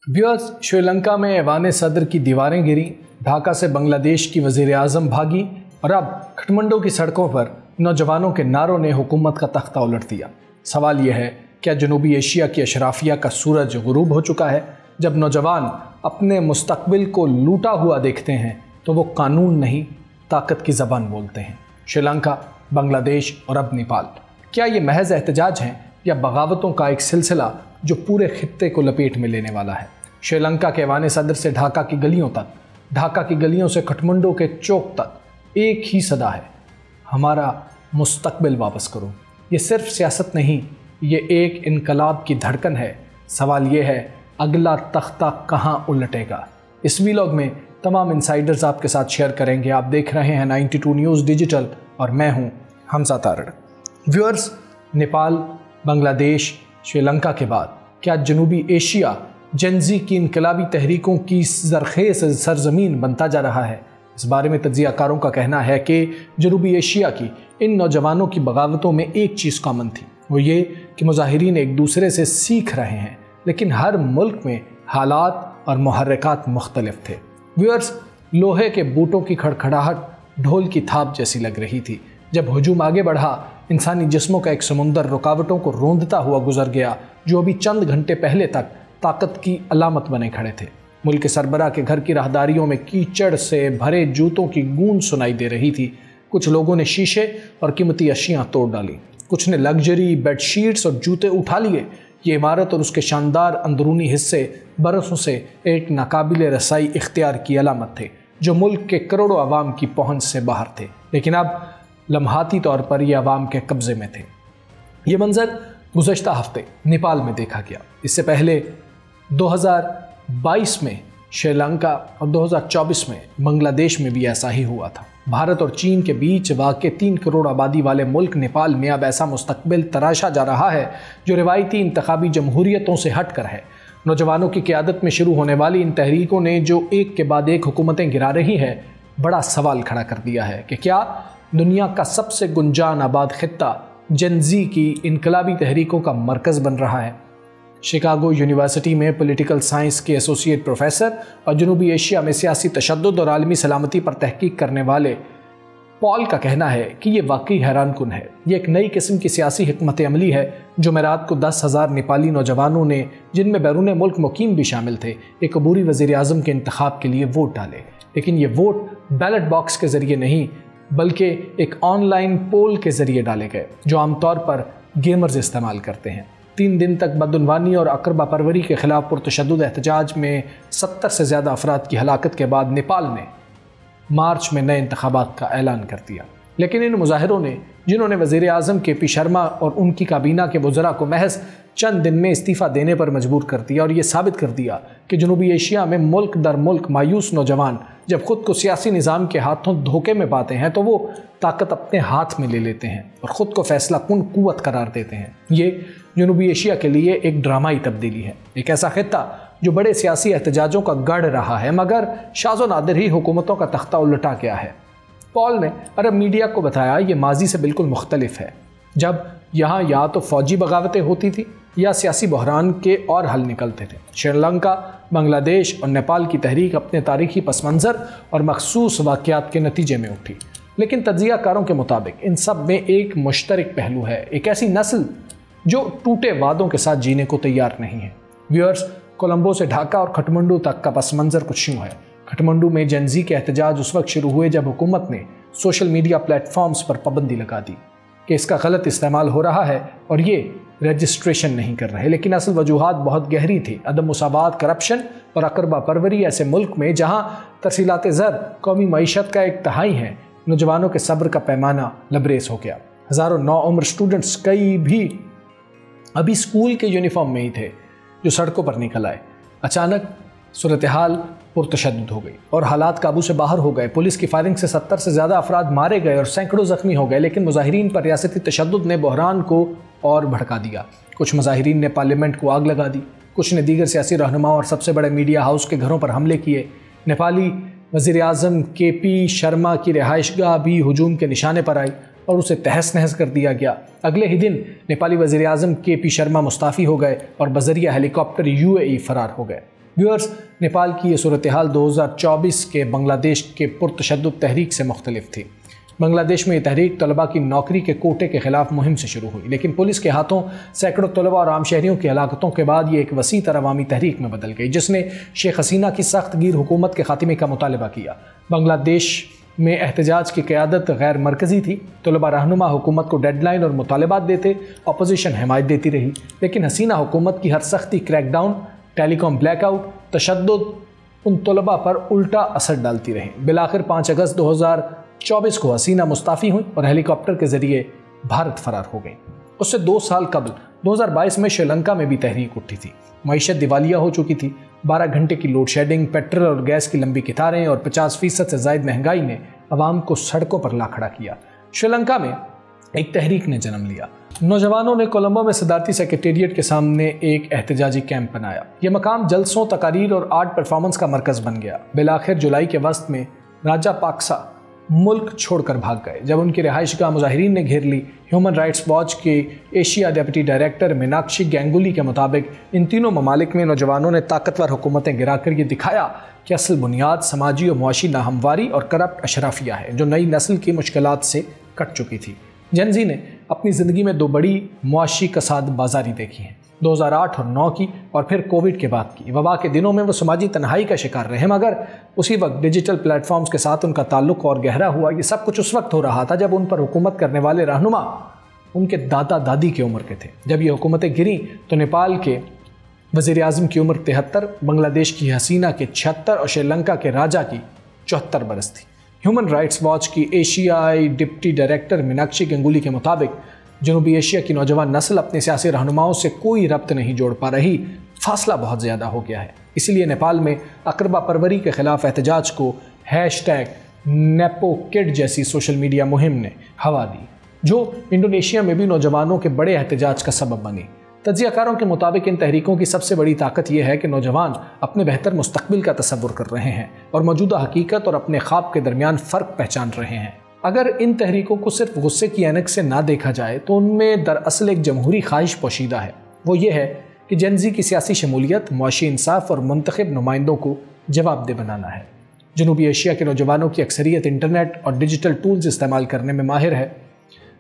Viewers, Sri Lanka में ऐवान सदर की दीवारें गिरी, ढाका से बांग्लादेश की वज़ीर आज़म भागी और अब काठमांडू की सड़कों पर नौजवानों के नारों ने हुकूमत का तख्ता उलट दिया। सवाल यह है, क्या जनूबी एशिया की अशराफिया का सूरज गुरूब हो चुका है? जब नौजवान अपने मुस्तकबिल को लूटा हुआ देखते हैं तो वो कानून नहीं, ताकत की ज़बान बोलते हैं। श्रीलंका, बांग्लादेश और अब नेपाल, क्या ये महज एहतजाज हैं या बगावतों का एक सिलसिला जो पूरे खित्ते को लपेट में लेने वाला है? श्रीलंका के ऐवान सदर से ढाका की गलियों तक, ढाका की गलियों से काठमांडू के चौक तक एक ही सदा है, हमारा मुस्तकबिल वापस करो। ये सिर्फ सियासत नहीं, ये एक इनकलाब की धड़कन है। सवाल ये है, अगला तख्ता कहाँ उलटेगा? इस वीलॉग में तमाम इनसाइडर्स आपके साथ शेयर करेंगे। आप देख रहे हैं 92 न्यूज़ डिजिटल और मैं हूँ हमजा तारड़। व्यूअर्स, नेपाल, बांग्लादेश, श्रीलंका के बाद क्या जनूबी एशिया जेनजी की इनकलाबी तहरीकों की ज़रख़ेज़ सरज़मीन बनता जा रहा है? इस बारे में तज्ज़ियाकारों का कहना है कि जनूबी एशिया की इन नौजवानों की बगावतों में एक चीज़ कॉमन थी, वो ये कि मुजाहिरीन एक दूसरे से सीख रहे हैं, लेकिन हर मुल्क में हालात और मुहर्रिकात मुख्तलिफ थे। व्यूअर्स, लोहे के बूटों की खड़खड़ाहट ढोल की थाप जैसी लग रही थी। जब हुजूम आगे बढ़ा, इंसानी जिस्मों का एक समुंदर रुकावटों को रोंदता हुआ गुजर गया, जो अभी चंद घंटे पहले तक ताकत की अलामत बने खड़े थे। मुल्क के सरबराह के घर की राहदारियों में कीचड़ से भरे जूतों की गूंज सुनाई दे रही थी। कुछ लोगों ने शीशे और कीमती अशियाँ तोड़ डाली, कुछ ने लग्जरी बेडशीट्स और जूते उठा लिए। ये इमारत और उसके शानदार अंदरूनी हिस्से बरसों से एक नाकाबिल रसाई इख्तियार की अलामत थे, जो मुल्क के करोड़ों आवाम की पहुंच से बाहर थे, लेकिन अब लम्हाती तौर पर यह आवाम के कब्ज़े में थे। ये मंजर गुज़श्ता हफ्ते नेपाल में देखा गया। इससे पहले 2022 में श्रीलंका और 2024 में बांग्लादेश में भी ऐसा ही हुआ था। भारत और चीन के बीच वाक़ 3 करोड़ आबादी वाले मुल्क नेपाल में अब ऐसा मुस्तकबिल तराशा जा रहा है जो रिवायती इंतखाबी जमहूरियतों से हट कर है। नौजवानों की क़यादत में शुरू होने वाली इन तहरीकों ने जो एक के बाद एक हुकूमतें गिरा रही है, बड़ा सवाल खड़ा कर दिया है कि क्या दुनिया का सबसे गुंजान आबाद खित्ता जेनजी की इनकलाबी तहरीकों का मरकज़ बन रहा है। शिकागो यूनिवर्सिटी में पॉलिटिकल साइंस के एसोसिएट प्रोफेसर और जनूबी एशिया में सियासी तशद्दुद और आलमी सलामती पर तहकीक करने वाले पॉल का कहना है कि ये वाकई हैरानकुन है। ये एक नई किस्म की सियासी हिकमत अमली है। जुमेरात को 10,000 नेपाली नौजवानों ने, जिनमें बैरून मुल्क मुकीम भी शामिल थे, एक अबूरी वज़ीर आज़म के इंतखाब के लिए वोट डाले। लेकिन ये वोट बैलेट बॉक्स के ज़रिए नहीं, बल्कि एक ऑनलाइन पोल के ज़रिए डाले गए, जो आमतौर पर गेमर्स इस्तेमाल करते हैं। 3 दिन तक बदउनवानी और अकरबा परवरी के ख़िलाफ़ पुरतशद्दुद एहतजाज में 70 से ज़्यादा अफराद की हलाकत के बाद नेपाल ने मार्च में नए इंतखाबात का ऐलान कर दिया। लेकिन इन मुजाहिरों ने, जिन्होंने वज़ीर आज़म के शर्मा और उनकी काबीना के वज़रा को महज चंद दिन में इस्तीफ़ा देने पर मजबूर कर दिया और ये साबित कर दिया कि जनूबी एशिया में मुल्क दर मुल्क मायूस नौजवान जब ख़ुद को सियासी निज़ाम के हाथों धोखे में पाते हैं तो वो ताकत अपने हाथ में ले लेते हैं और ख़ुद को फैसला कुन कुव्वत करार देते हैं। ये जनूबी एशिया के लिए एक ड्रामाई तब्दीली है, एक ऐसा खित्ता जो बड़े सियासी एहतजाजों का गढ़ रहा है, मगर शाज़ो नादिर ही हुकूमतों का तख्ता उलटा गया है। पॉल ने अरब मीडिया को बताया, ये माजी से बिल्कुल मुख्तलिफ है, जब यहाँ या तो फ़ौजी बगावतें होती थी या सियासी बहरान के और हल निकलते थे। श्रीलंका, बांग्लादेश और नेपाल की तहरीक अपने तारीखी पस मंज़र और मखसूस वाक़यात के नतीजे में उठी, लेकिन तज्ज़ियाकारों के मुताबिक इन सब में एक मुश्तरक पहलू है, एक ऐसी नस्ल जो टूटे वादों के साथ जीने को तैयार नहीं है। व्यूअर्स, कोलंबो से ढाका और काठमांडू तक का पस मंज़र कुछ यूँ है। काठमांडू में जेनजी के एहतजाज उस वक्त शुरू हुए जब हुकूमत ने सोशल मीडिया प्लेटफॉर्म्स पर पाबंदी लगा दी कि इसका गलत इस्तेमाल हो रहा है और ये रजिस्ट्रेशन नहीं कर रहे, लेकिन असल वजूहात बहुत गहरी थी। अदम मुसावात, करप्शन और अकरबा परवरी ऐसे मुल्क में जहाँ तरसीलात ज़र कौमी मईशत का एक तिहाई है, नौजवानों के सब्र का पैमाना लबरेज हो गया। हज़ारों नौउम्र स्टूडेंट्स, कई भी अभी स्कूल के यूनिफॉर्म में ही थे, जो सड़कों पर निकल आए। अचानक सूरत हाल पुरतशद्दुद हो गई और हालात काबू से बाहर हो गए। पुलिस की फायरिंग से 70 से ज़्यादा अफराद मारे गए और सैकड़ों ज़ख्मी हो गए, लेकिन मुजाहिरीन पर रियासती तशद्दुद ने बहरान को और भड़का दिया। कुछ मुजाहिरीन ने पार्लियामेंट को आग लगा दी, कुछ ने दीगर सियासी रहनुमाओं और सबसे बड़े मीडिया हाउस के घरों पर हमले किए। नेपाली वज़ीर आज़म के शर्मा की रिहाइशगाह भी हुजूम के निशाने पर आई और उसे तहस नहस कर दिया गया। अगले ही दिन नेपाली वज़ीर आज़म के शर्मा मुस्ताफ़ी हो गए और बज़रिया हेलीकॉप्टर UAE फ़रार हो गए। व्यूअर्स, नेपाल की ये सूरत हाल 2024 के बांग्लादेश के पुरतशद्दुद तहरीक से मुख्तलिफ थी। बांग्लादेश में ये तहरीक तलबा की नौकरी के कोटे के खिलाफ मुहिम से शुरू हुई, लेकिन पुलिस के हाथों सैकड़ों तलबा और आम शहरियों की हलाकतों के बाद ये एक वसी तर अवामी तहरीक में बदल गई, जिसने शेख हसीना की सख्त गिर हुकूमत के खात्मे का मुतालबा किया। बांग्लादेश में एहतजाज की क़यादत गैर मरकज़ी थी। तलबा रहनुमा हुकूमत को डेडलाइन और मुतालबात देते, अपोजिशन हिमायत देती रही, लेकिन हसीना हुकूमत की हर सख्ती, क्रैकडाउन, टेलीकॉम ब्लैकआउट, तशद्दुद उन तलबा पर उल्टा असर डालती रही। बिलाखिर 5 अगस्त 2024 को हसीना मुस्ताफ़ी हुई और हेलीकॉप्टर के ज़रिए भारत फरार हो गई। उससे 2 साल कबल 2022 में श्रीलंका में भी तहरीक उठी थी। मईशत दिवालिया हो चुकी थी। 12 घंटे की लोड शेडिंग, पेट्रोल और गैस की लंबी कतारें और 50% से ज़ायद महंगाई ने अवाम को सड़कों पर ला खड़ा किया। श्रीलंका में एक तहरीक ने जन्म लिया। नौजवानों ने कोलंबो में सदारती सेक्रेटेरिएट के सामने एक एहतजाजी कैंप बनाया। यह मकाम जलसों, तकारीर और आर्ट परफॉर्मेंस का मरकज़ बन गया। बिलाखिर जुलाई के वस्त में राजा पाक्सा मुल्क छोड़कर भाग गए। जब उनकी रिहाइशगाह मुजाहिरीन ने घेर ली, ह्यूमन राइट्स वॉच के एशिया डिप्टी डायरेक्टर मीनाक्षी गैंगुली के मुताबिक इन तीनों ममालिक में नौजवानों ने ताकतवर हुकूमतें गिराकर ये दिखाया कि असल बुनियाद समाजी और मुआशी नाहमवारी और करप्ट अशराफिया है, जो नई नस्ल की मुश्किलात से कट चुकी थी। जेनजी ने अपनी ज़िंदगी में 2 बड़ी मुआशी कसाद बाजारी देखी हैं, 2008 और 9 की, और फिर कोविड के बाद की। वबा के दिनों में वो समाजी तन्हाई का शिकार रहे, मगर उसी वक्त डिजिटल प्लेटफॉर्म्स के साथ उनका ताल्लुक और गहरा हुआ। ये सब कुछ उस वक्त हो रहा था जब उन पर हुकूमत करने वाले रहनुमा उनके दादा दादी की उम्र के थे। जब ये हुकूमतें गिरी तो नेपाल के वज़ीर-ए-आज़म की उम्र 73, बांग्लादेश की हसीना के 76 और श्रीलंका के राजा की 74 बरस थी। ह्यूमन राइट्स वॉच की एशियाई डिप्टी डायरेक्टर मीनाक्षी गंगुली के मुताबिक जनूबी एशिया की नौजवान नस्ल अपने सियासी रहनुमाओं से कोई रब्त नहीं जोड़ पा रही, फासला बहुत ज़्यादा हो गया है। इसलिए नेपाल में अकरबा परवरी के ख़िलाफ़ एहतजाज को #नेपोकिड जैसी सोशल मीडिया मुहिम ने हवा दी, जो इंडोनेशिया में भी नौजवानों के बड़े एहतजाज का सबब बनी। तज्ज़ियाकारों के मुताबिक इन तहरीकों की सबसे बड़ी ताकत यह है कि नौजवान अपने बेहतर मुस्तकबिल का तसव्वुर कर रहे हैं और मौजूदा हकीकत और अपने ख्वाब के दरमियान फ़र्क पहचान रहे हैं। अगर इन तहरीकों को सिर्फ गुस्से की ऐनक से ना देखा जाए तो उनमें दरअसल एक जमहूरी ख्वाहिश पोशीदा है। वो ये है कि जेनजी की सियासी शमूलियत, मुआशी इंसाफ और मुंतखब नुमाइंदों को जवाबदेह बनाना है। जनूबी एशिया के नौजवानों की अक्सरियत इंटरनेट और डिजिटल टूल्स इस्तेमाल करने में माहिर है।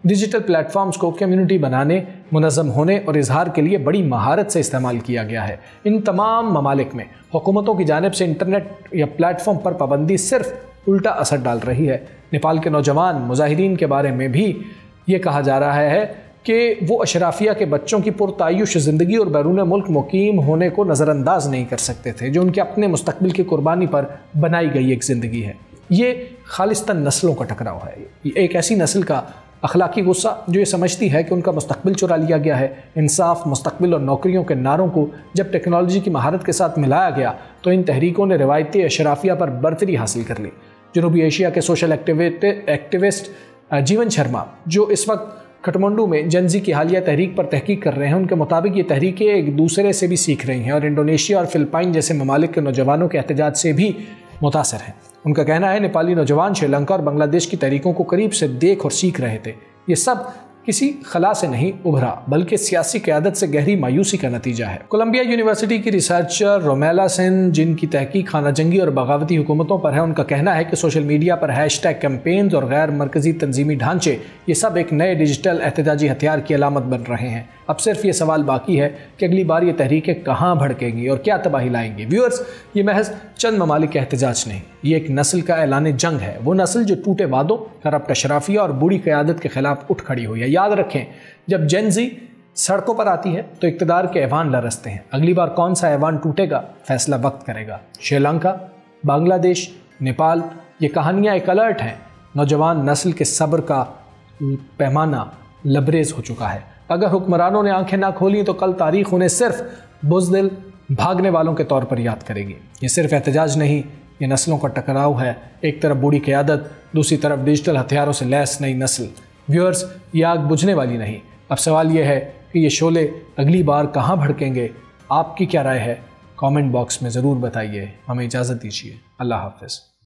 डिजिटल प्लेटफॉर्म्स को कम्युनिटी बनाने, मुनज़्ज़म होने और इजहार के लिए बड़ी महारत से इस्तेमाल किया गया है। इन तमाम ममालिक में हुकूमतों की जानिब से इंटरनेट या प्लेटफॉर्म पर पाबंदी सिर्फ उल्टा असर डाल रही है। नेपाल के नौजवान मुजाहिरीन के बारे में भी ये कहा जा रहा है कि वो अशराफिया के बच्चों की पुरतायुश ज़िंदगी और बैरून मुल्क मुकीम होने को नज़रअंदाज नहीं कर सकते थे, जो उनके अपने मुस्तकबिल की कुर्बानी पर बनाई गई एक ज़िंदगी है। ये खालिस्तान नस्लों का टकराव है। ये एक ऐसी नस्ल का अखलाकी गुस्सा जो ये समझती है कि उनका मुस्तकबिल चुरा लिया गया है। इंसाफ, मुस्तकबिल और नौकरियों के नारों को जब टेक्नोलॉजी की महारत के साथ मिलाया गया तो इन तहरीकों ने रिवायती अशराफिया पर बरतरी हासिल कर ली। जनूबी एशिया के सोशल एक्टिविस्ट जीवन शर्मा, जो इस वक्त काठमांडू में जेनजी की हालिया तहरीक पर तहकीक कर रहे हैं, उनके मुताबिक ये तहरीकें एक दूसरे से भी सीख रही हैं और इंडोनेशिया और फिलिपाइन जैसे ममालिक के नौजवानों के एहतजाज से भी मुतासर हैं। उनका कहना है नेपाली नौजवान श्रीलंका और बांग्लादेश की तहरीकों को करीब से देख और सीख रहे थे। ये सब किसी खला से नहीं उभरा, बल्कि सियासी क़यादत से गहरी मायूसी का नतीजा है। कोलंबिया यूनिवर्सिटी की रिसर्चर रोमेला सेन, जिनकी तहकीक खाना जंगी और बगावती हुकूमतों पर है, उनका कहना है कि सोशल मीडिया पर हैशटैग कैंपेन्स और गैर मरकज़ी तंजीमी ढांचे, ये सब एक नए डिजिटल एहतजाजी हथियार की अलामत बन रहे हैं। अब सिर्फ ये सवाल बाकी है कि अगली बार ये तहरीकें कहाँ भड़केंगी और क्या तबाही लाएंगी। व्यूअर्स, ये महज चंद ममालिक का एहतजाज नहीं, ये एक नस्ल का ऐलान जंग है। वो नस्ल जो टूटे वादों, करप्ट अशराफिया और बुरी क़यादत के खिलाफ उठ खड़ी हुई है। याद रखें, जब जेनजी सड़कों पर आती है तो इक़्तिदार के ऐवान लरसते हैं। अगली बार कौन सा ऐवान टूटेगा, फैसला वक्त करेगा। श्रीलंका, बांग्लादेश, नेपाल, ये कहानियाँ एक अलर्ट हैं। नौजवान नस्ल के सब्र का पैमाना लबरेज हो चुका है। अगर हुक्मरानों ने आंखें ना खोली तो कल तारीख उन्हें सिर्फ बुज़दिल भागने वालों के तौर पर याद करेगी। ये सिर्फ एहतजाज नहीं, ये नस्लों का टकराव है। एक तरफ बूढ़ी क़यादत, दूसरी तरफ डिजिटल हथियारों से लैस नई नस्ल। व्यूअर्स, ये आग बुझने वाली नहीं। अब सवाल ये है कि ये शोले अगली बार कहाँ भड़केंगे। आपकी क्या राय है? कमेंट बॉक्स में ज़रूर बताइए। हमें इजाज़त दीजिए। अल्लाह हाफ़िज़।